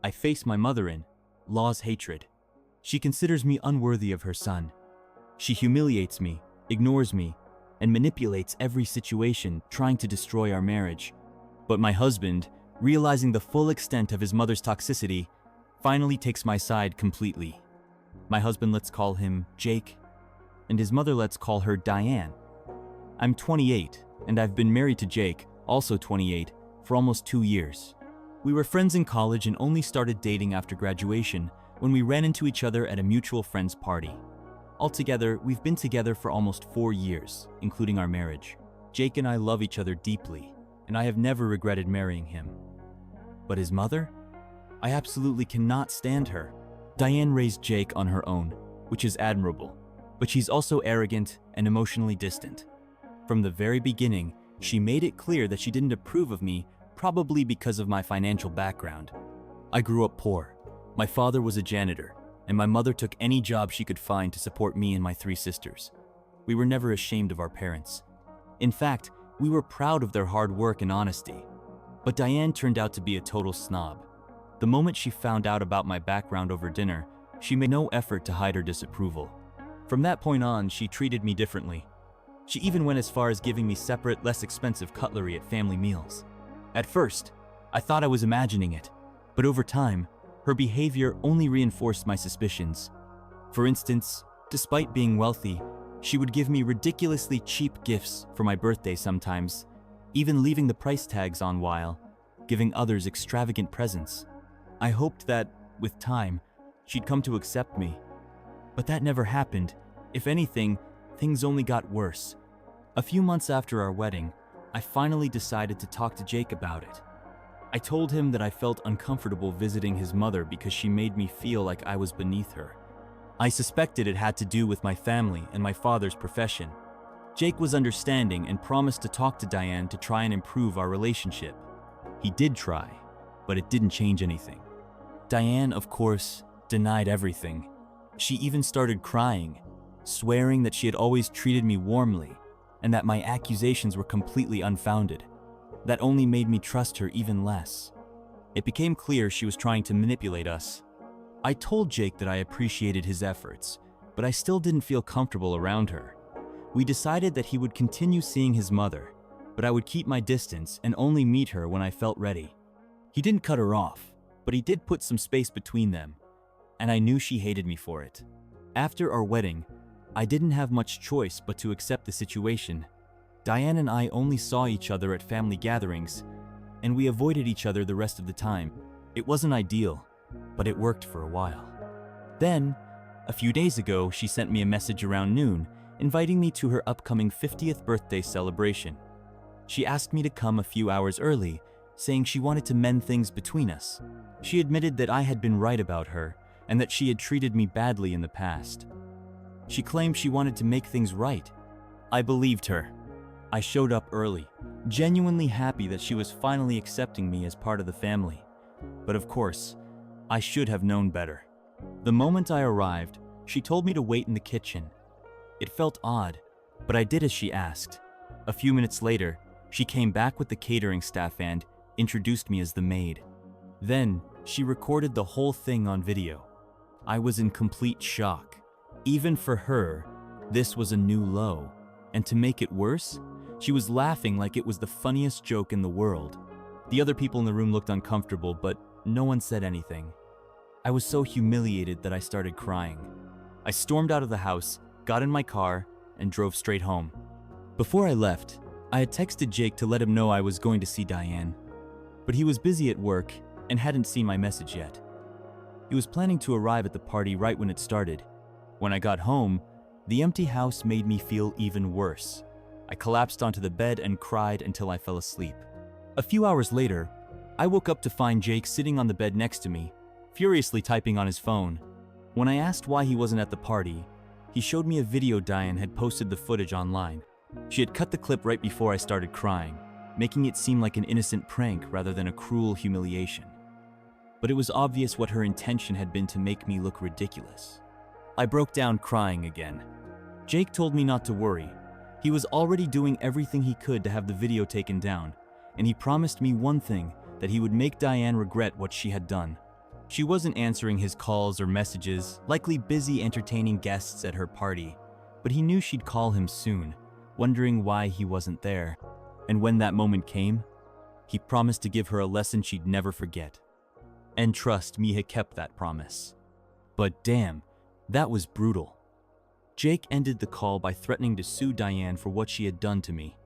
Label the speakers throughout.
Speaker 1: I face my mother in law's hatred. She considers me unworthy of her son. She humiliates me, ignores me, and manipulates every situation, trying to destroy our marriage. But my husband, realizing the full extent of his mother's toxicity, finally takes my side completely. My husband, let's call him Jake, and his mother, let's call her Diane. I'm 28, and I've been married to Jake, also 28, for almost 2 years. We were friends in college and only started dating after graduation when we ran into each other at a mutual friend's party. Altogether, we've been together for almost 4 years, including our marriage. Jake and I love each other deeply, and I have never regretted marrying him. But his mother? I absolutely cannot stand her. Diane raised Jake on her own, which is admirable, but she's also arrogant and emotionally distant. From the very beginning, she made it clear that she didn't approve of me, probably because of my financial background. I grew up poor. My father was a janitor, and my mother took any job she could find to support me and my 3 sisters. We were never ashamed of our parents. In fact, we were proud of their hard work and honesty. But Diane turned out to be a total snob. The moment she found out about my background over dinner, she made no effort to hide her disapproval. From that point on, she treated me differently. She even went as far as giving me separate, less expensive cutlery at family meals. At first, I thought I was imagining it, but over time, her behavior only reinforced my suspicions. For instance, despite being wealthy, she would give me ridiculously cheap gifts for my birthday sometimes, even leaving the price tags on while giving others extravagant presents. I hoped that, with time, she'd come to accept me. But that never happened. If anything, things only got worse. A few months after our wedding, I finally decided to talk to Jake about it. I told him that I felt uncomfortable visiting his mother because she made me feel like I was beneath her. I suspected it had to do with my family and my father's profession. Jake was understanding and promised to talk to Diane to try and improve our relationship. He did try, but it didn't change anything. Diane, of course, denied everything. She even started crying, swearing that she had always treated me warmly and that my accusations were completely unfounded. That only made me trust her even less. It became clear she was trying to manipulate us. I told Jake that I appreciated his efforts, but I still didn't feel comfortable around her. We decided that he would continue seeing his mother, but I would keep my distance and only meet her when I felt ready. He didn't cut her off, but he did put some space between them, and I knew she hated me for it. After our wedding, I didn't have much choice but to accept the situation. Diane and I only saw each other at family gatherings, and we avoided each other the rest of the time. It wasn't ideal, but it worked for a while. Then, a few days ago, she sent me a message around noon, inviting me to her upcoming 50th birthday celebration. She asked me to come a few hours early, saying she wanted to mend things between us. She admitted that I had been right about her, and that she had treated me badly in the past. She claimed she wanted to make things right. I believed her. I showed up early, genuinely happy that she was finally accepting me as part of the family. But of course, I should have known better. The moment I arrived, she told me to wait in the kitchen. It felt odd, but I did as she asked. A few minutes later, she came back with the catering staff and introduced me as the maid. Then, she recorded the whole thing on video. I was in complete shock. Even for her, this was a new low. And to make it worse, she was laughing like it was the funniest joke in the world. The other people in the room looked uncomfortable, but no one said anything. I was so humiliated that I started crying. I stormed out of the house, got in my car, and drove straight home. Before I left, I had texted Jake to let him know I was going to see Diane, but he was busy at work and hadn't seen my message yet. He was planning to arrive at the party right when it started. When I got home, the empty house made me feel even worse. I collapsed onto the bed and cried until I fell asleep. A few hours later, I woke up to find Jake sitting on the bed next to me, furiously typing on his phone. When I asked why he wasn't at the party, he showed me a video Diane had posted the footage online. She had cut the clip right before I started crying, making it seem like an innocent prank rather than a cruel humiliation. But it was obvious what her intention had been to make me look ridiculous. I broke down crying again. Jake told me not to worry. He was already doing everything he could to have the video taken down, and he promised me one thing, that he would make Diane regret what she had done. She wasn't answering his calls or messages, likely busy entertaining guests at her party, but he knew she'd call him soon, wondering why he wasn't there. And when that moment came, he promised to give her a lesson she'd never forget. And trust, Mia kept that promise. But damn, that was brutal. Jake ended the call by threatening to sue Diane for what she had done to me.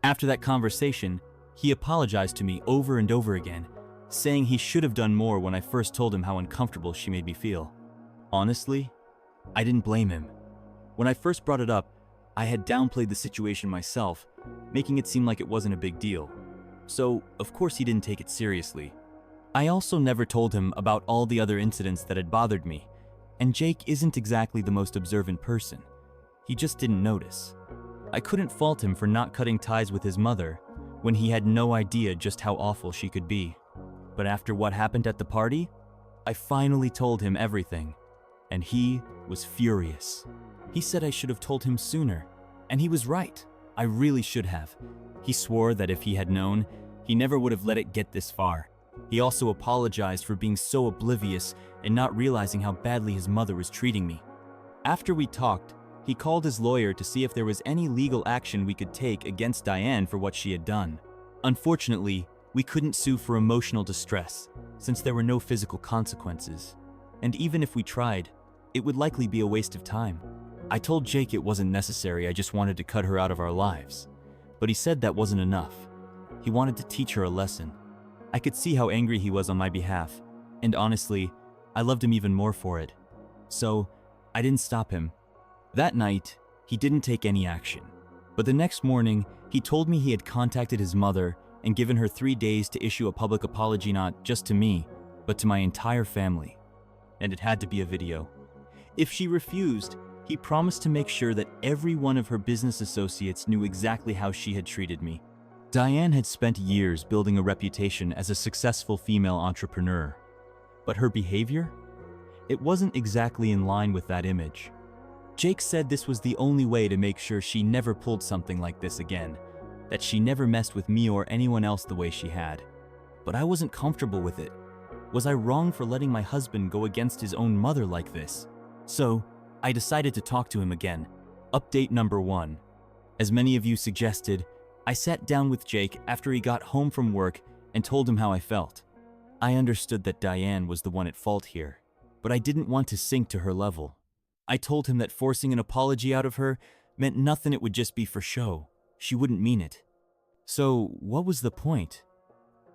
Speaker 1: After that conversation, he apologized to me over and over again, saying he should have done more when I first told him how uncomfortable she made me feel. Honestly, I didn't blame him. When I first brought it up, I had downplayed the situation myself, making it seem like it wasn't a big deal. So, of course he didn't take it seriously. I also never told him about all the other incidents that had bothered me, and Jake isn't exactly the most observant person. He just didn't notice. I couldn't fault him for not cutting ties with his mother when he had no idea just how awful she could be. But after what happened at the party, I finally told him everything, and he was furious. He said I should have told him sooner, and he was right. I really should have. He swore that if he had known, he never would have let it get this far. He also apologized for being so oblivious and not realizing how badly his mother was treating me. After we talked, he called his lawyer to see if there was any legal action we could take against Diane for what she had done. Unfortunately, we couldn't sue for emotional distress, since there were no physical consequences. And even if we tried, it would likely be a waste of time. I told Jake it wasn't necessary, I just wanted to cut her out of our lives. But he said that wasn't enough. He wanted to teach her a lesson. I could see how angry he was on my behalf, and honestly, I loved him even more for it. So, I didn't stop him. That night, he didn't take any action. But the next morning, he told me he had contacted his mother and given her 3 days to issue a public apology not just to me, but to my entire family. And it had to be a video. If she refused, he promised to make sure that every one of her business associates knew exactly how she had treated me. Diane had spent years building a reputation as a successful female entrepreneur. But her behavior? It wasn't exactly in line with that image. Jake said this was the only way to make sure she never pulled something like this again, that she never messed with me or anyone else the way she had. But I wasn't comfortable with it. Was I wrong for letting my husband go against his own mother like this? So, I decided to talk to him again. Update number 1. As many of you suggested, I sat down with Jake after he got home from work and told him how I felt. I understood that Diane was the one at fault here, but I didn't want to sink to her level. I told him that forcing an apology out of her meant nothing, it would just be for show. She wouldn't mean it. So, what was the point?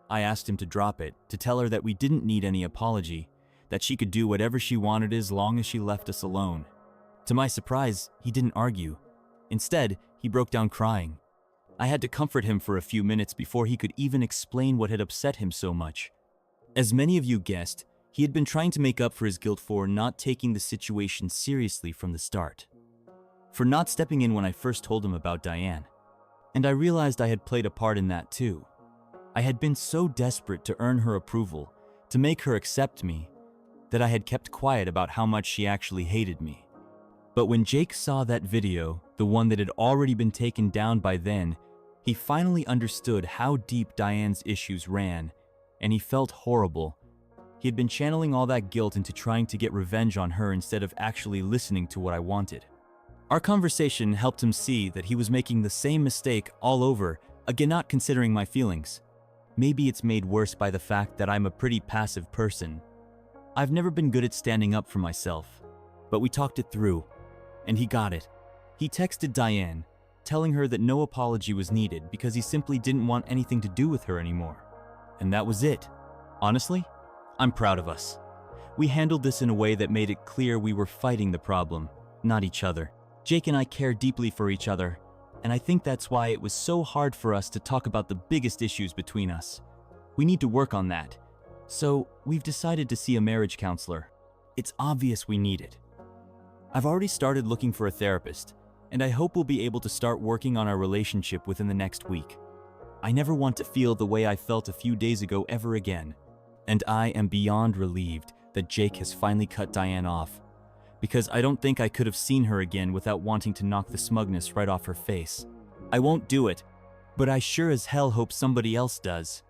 Speaker 1: I asked him to drop it, to tell her that we didn't need any apology, that she could do whatever she wanted as long as she left us alone. To my surprise, he didn't argue. Instead, he broke down crying. I had to comfort him for a few minutes before he could even explain what had upset him so much. As many of you guessed, he had been trying to make up for his guilt for not taking the situation seriously from the start. For not stepping in when I first told him about Diane. And I realized I had played a part in that too. I had been so desperate to earn her approval, to make her accept me, that I had kept quiet about how much she actually hated me. But when Jake saw that video, the one that had already been taken down by then, he finally understood how deep Diane's issues ran, and he felt horrible. He had been channeling all that guilt into trying to get revenge on her instead of actually listening to what I wanted. Our conversation helped him see that he was making the same mistake all over, again not considering my feelings. Maybe it's made worse by the fact that I'm a pretty passive person. I've never been good at standing up for myself, but we talked it through, and he got it. He texted Diane, telling her that no apology was needed because he simply didn't want anything to do with her anymore. And that was it. Honestly, I'm proud of us. We handled this in a way that made it clear we were fighting the problem, not each other. Jake and I care deeply for each other, and I think that's why it was so hard for us to talk about the biggest issues between us. We need to work on that. So, we've decided to see a marriage counselor. It's obvious we need it. I've already started looking for a therapist, and I hope we'll be able to start working on our relationship within the next week. I never want to feel the way I felt a few days ago ever again, and I am beyond relieved that Jake has finally cut Diane off, because I don't think I could have seen her again without wanting to knock the smugness right off her face. I won't do it, but I sure as hell hope somebody else does.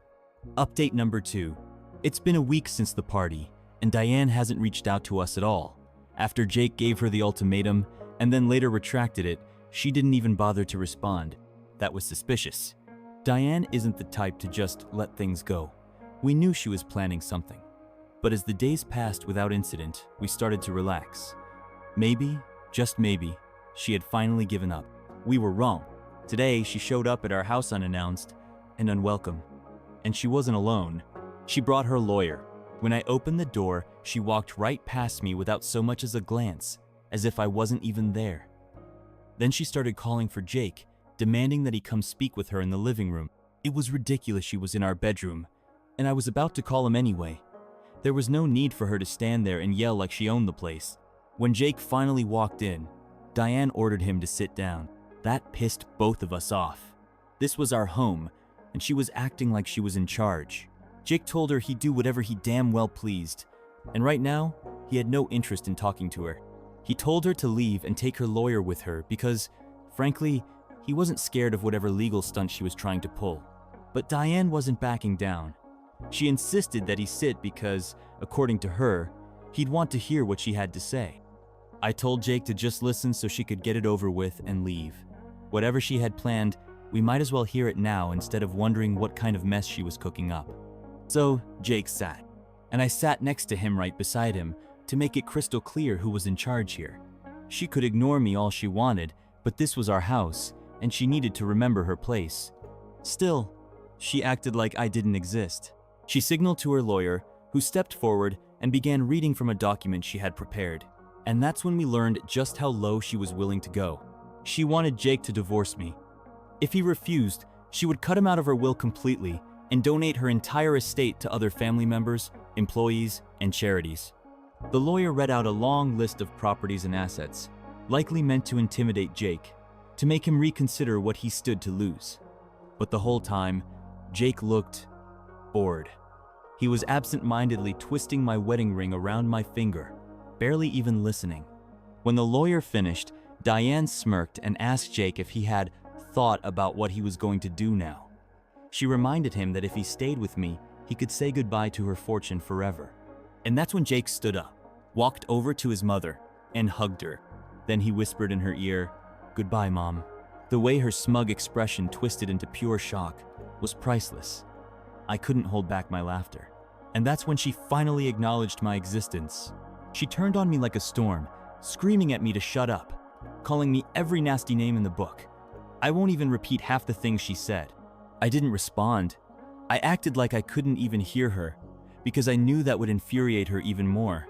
Speaker 1: Update number 2. It's been a week since the party, and Diane hasn't reached out to us at all. After Jake gave her the ultimatum and then later retracted it, she didn't even bother to respond. That was suspicious. Diane isn't the type to just let things go. We knew she was planning something. But as the days passed without incident, we started to relax. Maybe, just maybe, she had finally given up. We were wrong. Today, she showed up at our house unannounced and unwelcome. And she wasn't alone. She brought her lawyer. When I opened the door, she walked right past me without so much as a glance, as if I wasn't even there. Then she started calling for Jake, demanding that he come speak with her in the living room. It was ridiculous she was in our bedroom, and I was about to call him anyway. There was no need for her to stand there and yell like she owned the place. When Jake finally walked in, Diane ordered him to sit down. That pissed both of us off. This was our home, and she was acting like she was in charge. Jake told her he'd do whatever he damn well pleased, and right now, he had no interest in talking to her. He told her to leave and take her lawyer with her because, frankly, he wasn't scared of whatever legal stunt she was trying to pull. But Diane wasn't backing down. She insisted that he sit because, according to her, he'd want to hear what she had to say. I told Jake to just listen so she could get it over with and leave. Whatever she had planned, we might as well hear it now instead of wondering what kind of mess she was cooking up. So Jake sat, and I sat next to him right beside him to make it crystal clear who was in charge here. She could ignore me all she wanted, but this was our house, and she needed to remember her place. Still, she acted like I didn't exist. She signaled to her lawyer, who stepped forward and began reading from a document she had prepared. And that's when we learned just how low she was willing to go. She wanted Jake to divorce me. If he refused, she would cut him out of her will completely and donate her entire estate to other family members, employees, and charities. The lawyer read out a long list of properties and assets, likely meant to intimidate Jake, to make him reconsider what he stood to lose. But the whole time, Jake looked bored. He was absent-mindedly twisting my wedding ring around my finger, barely even listening. When the lawyer finished, Diane smirked and asked Jake if he had thought about what he was going to do now. She reminded him that if he stayed with me, he could say goodbye to her fortune forever. And that's when Jake stood up, walked over to his mother, and hugged her. Then he whispered in her ear, "Goodbye, Mom." The way her smug expression twisted into pure shock was priceless. I couldn't hold back my laughter. And that's when she finally acknowledged my existence. She turned on me like a storm, screaming at me to shut up, calling me every nasty name in the book. I won't even repeat half the things she said. I didn't respond. I acted like I couldn't even hear her, because I knew that would infuriate her even more.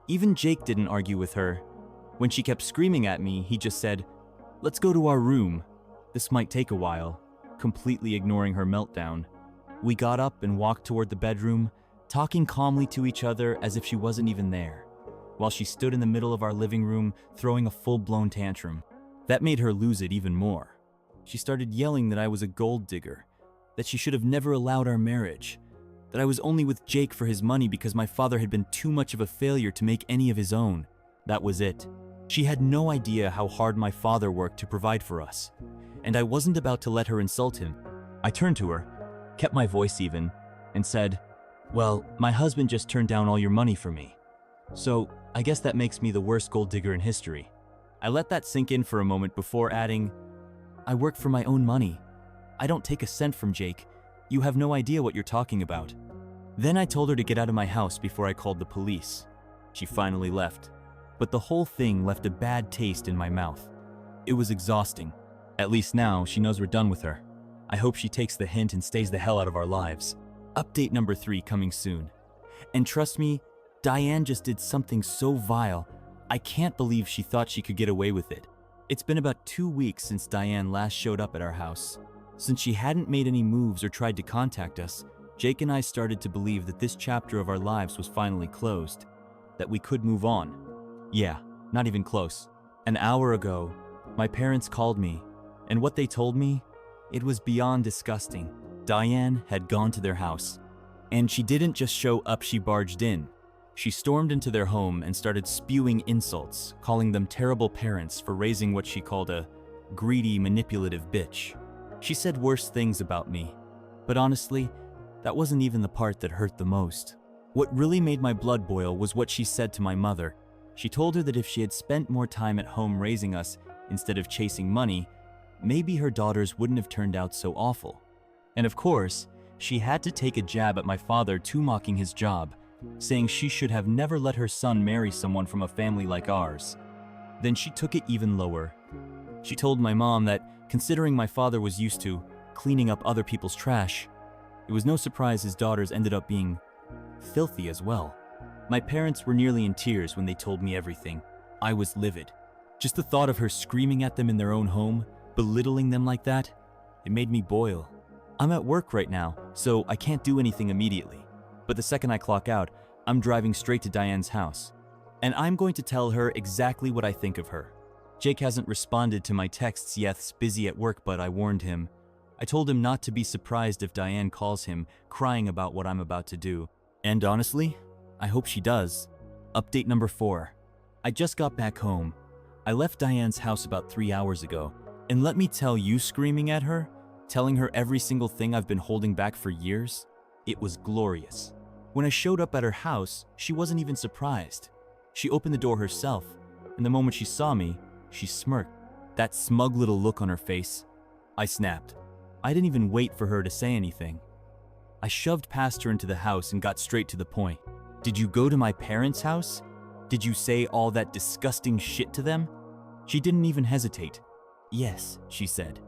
Speaker 1: Even Jake didn't argue with her. When she kept screaming at me, he just said, "Let's go to our room. This might take a while," completely ignoring her meltdown. We got up and walked toward the bedroom, talking calmly to each other as if she wasn't even there, while she stood in the middle of our living room throwing a full-blown tantrum. That made her lose it even more. She started yelling that I was a gold digger, that she should have never allowed our marriage, that I was only with Jake for his money because my father had been too much of a failure to make any of his own. That was it. She had no idea how hard my father worked to provide for us, and I wasn't about to let her insult him. I turned to her, kept my voice even, and said, "Well, my husband just turned down all your money for me. So I guess that makes me the worst gold digger in history." I let that sink in for a moment before adding, "I work for my own money. I don't take a cent from Jake. You have no idea what you're talking about." Then I told her to get out of my house before I called the police. She finally left, but the whole thing left a bad taste in my mouth. It was exhausting. At least now she knows we're done with her. I hope she takes the hint and stays the hell out of our lives. Update number 3 coming soon. And trust me, Diane just did something so vile, I can't believe she thought she could get away with it. It's been about 2 weeks since Diane last showed up at our house. Since she hadn't made any moves or tried to contact us, Jake and I started to believe that this chapter of our lives was finally closed, that we could move on. Yeah, not even close. An hour ago, my parents called me, and what they told me, it was beyond disgusting. Diane had gone to their house, and she didn't just show up, she barged in. She stormed into their home and started spewing insults, calling them terrible parents for raising what she called a greedy, manipulative bitch. She said worse things about me, but honestly, that wasn't even the part that hurt the most. What really made my blood boil was what she said to my mother. She told her that if she had spent more time at home raising us instead of chasing money, maybe her daughters wouldn't have turned out so awful. And of course, she had to take a jab at my father too, mocking his job, saying she should have never let her son marry someone from a family like ours. Then she took it even lower. She told my mom that, considering my father was used to cleaning up other people's trash, it was no surprise his daughters ended up being filthy as well. My parents were nearly in tears when they told me everything. I was livid. Just the thought of her screaming at them in their own home, belittling them like that, it made me boil. I'm at work right now, so I can't do anything immediately. But the second I clock out, I'm driving straight to Diane's house. And I'm going to tell her exactly what I think of her. Jake hasn't responded to my texts yet, busy at work, but I warned him. I told him not to be surprised if Diane calls him, crying about what I'm about to do. And honestly, I hope she does. Update number 4. I just got back home. I left Diane's house about 3 hours ago, and let me tell you, screaming at her, telling her every single thing I've been holding back for years, it was glorious. When I showed up at her house, she wasn't even surprised. She opened the door herself, and the moment she saw me, she smirked. That smug little look on her face. I snapped. I didn't even wait for her to say anything. I shoved past her into the house and got straight to the point. Did you go to my parents' house? Did you say all that disgusting shit to them? She didn't even hesitate. Yes, she said,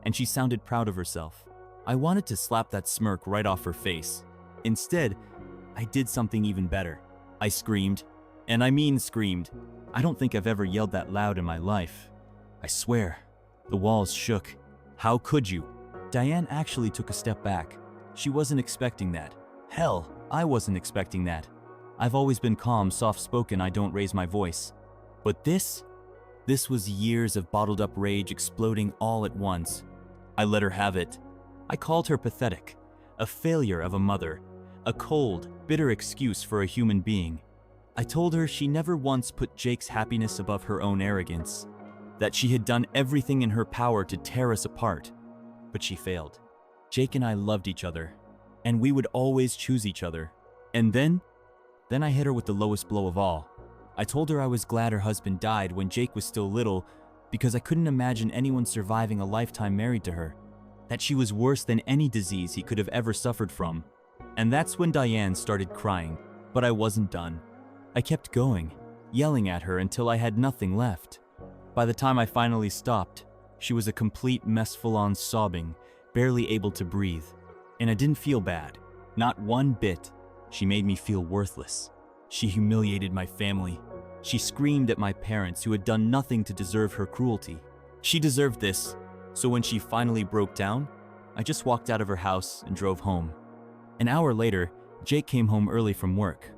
Speaker 1: and she sounded proud of herself. I wanted to slap that smirk right off her face. Instead, I did something even better. I screamed, and I mean screamed. I don't think I've ever yelled that loud in my life. I swear, the walls shook. How could you? Diane actually took a step back. She wasn't expecting that. Hell, I wasn't expecting that. I've always been calm, soft-spoken, I don't raise my voice. But this was years of bottled up rage exploding all at once. I let her have it. I called her pathetic, a failure of a mother, a cold, bitter excuse for a human being. I told her she never once put Jake's happiness above her own arrogance, that she had done everything in her power to tear us apart, but she failed. Jake and I loved each other, and we would always choose each other. And then I hit her with the lowest blow of all. I told her I was glad her husband died when Jake was still little because I couldn't imagine anyone surviving a lifetime married to her, that she was worse than any disease he could have ever suffered from. And that's when Diane started crying, but I wasn't done. I kept going, yelling at her until I had nothing left. By the time I finally stopped, she was a complete mess, full-on sobbing, barely able to breathe. And I didn't feel bad, not one bit. She made me feel worthless. She humiliated my family. She screamed at my parents who had done nothing to deserve her cruelty. She deserved this, so when she finally broke down, I just walked out of her house and drove home. An hour later, Jake came home early from work.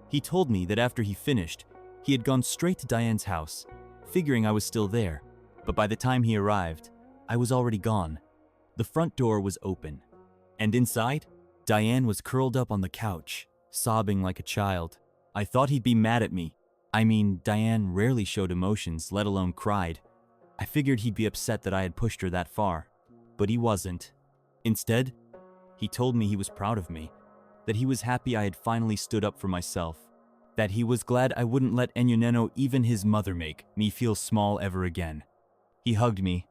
Speaker 1: He told me that after he finished, he had gone straight to Diane's house, figuring I was still there, but by the time he arrived, I was already gone. The front door was open, and inside, Diane was curled up on the couch, sobbing like a child. I thought he'd be mad at me. I mean, Diane rarely showed emotions, let alone cried. I figured he'd be upset that I had pushed her that far, but he wasn't. Instead, he told me he was proud of me, that he was happy I had finally stood up for myself, that he was glad I wouldn't let Enyoneno, even his mother, make me feel small ever again. He hugged me,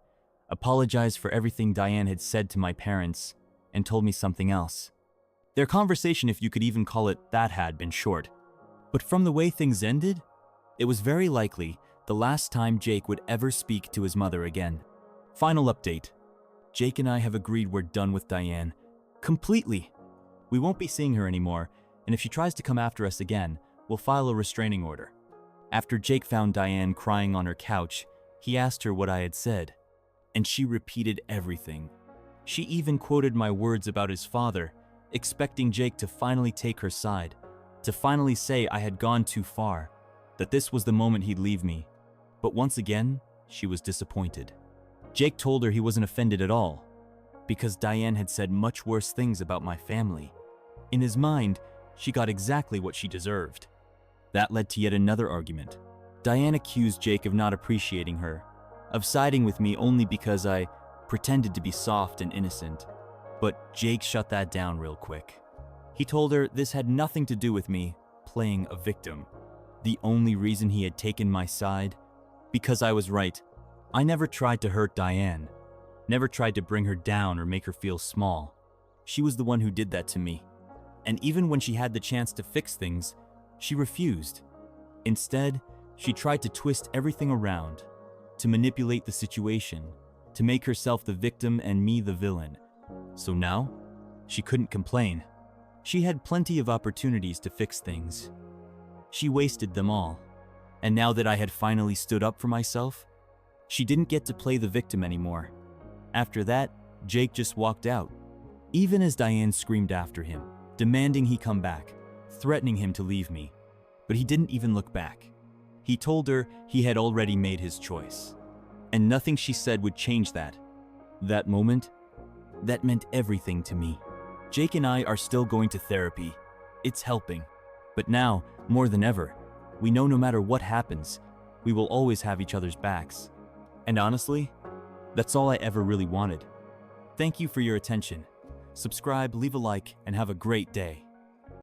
Speaker 1: apologized for everything Diane had said to my parents, and told me something else. Their conversation, if you could even call it that, had been short. But from the way things ended, it was very likely the last time Jake would ever speak to his mother again. Final update. Jake and I have agreed we're done with Diane. Completely. We won't be seeing her anymore, and if she tries to come after us again, we'll file a restraining order. After Jake found Diane crying on her couch, he asked her what I had said, and she repeated everything. She even quoted my words about his father, expecting Jake to finally take her side, to finally say I had gone too far, that this was the moment he'd leave me. But once again, she was disappointed. Jake told her he wasn't offended at all, because Diane had said much worse things about my family. In his mind, she got exactly what she deserved. That led to yet another argument. Diane accused Jake of not appreciating her, of siding with me only because I pretended to be soft and innocent. But Jake shut that down real quick. He told her this had nothing to do with me playing a victim. The only reason he had taken my side? Because I was right. I never tried to hurt Diane. Never tried to bring her down or make her feel small. She was the one who did that to me. And even when she had the chance to fix things, she refused. Instead, she tried to twist everything around, to manipulate the situation, to make herself the victim and me the villain. So now, she couldn't complain. She had plenty of opportunities to fix things. She wasted them all. And now that I had finally stood up for myself, she didn't get to play the victim anymore. After that, Jake just walked out, even as Diane screamed after him, demanding he come back, threatening him to leave me. But he didn't even look back. He told her he had already made his choice, and nothing she said would change that. That moment, that meant everything to me. Jake and I are still going to therapy. It's helping. But now, more than ever, we know no matter what happens, we will always have each other's backs. And honestly, that's all I ever really wanted. Thank you for your attention. Subscribe, leave a like, and have a great day.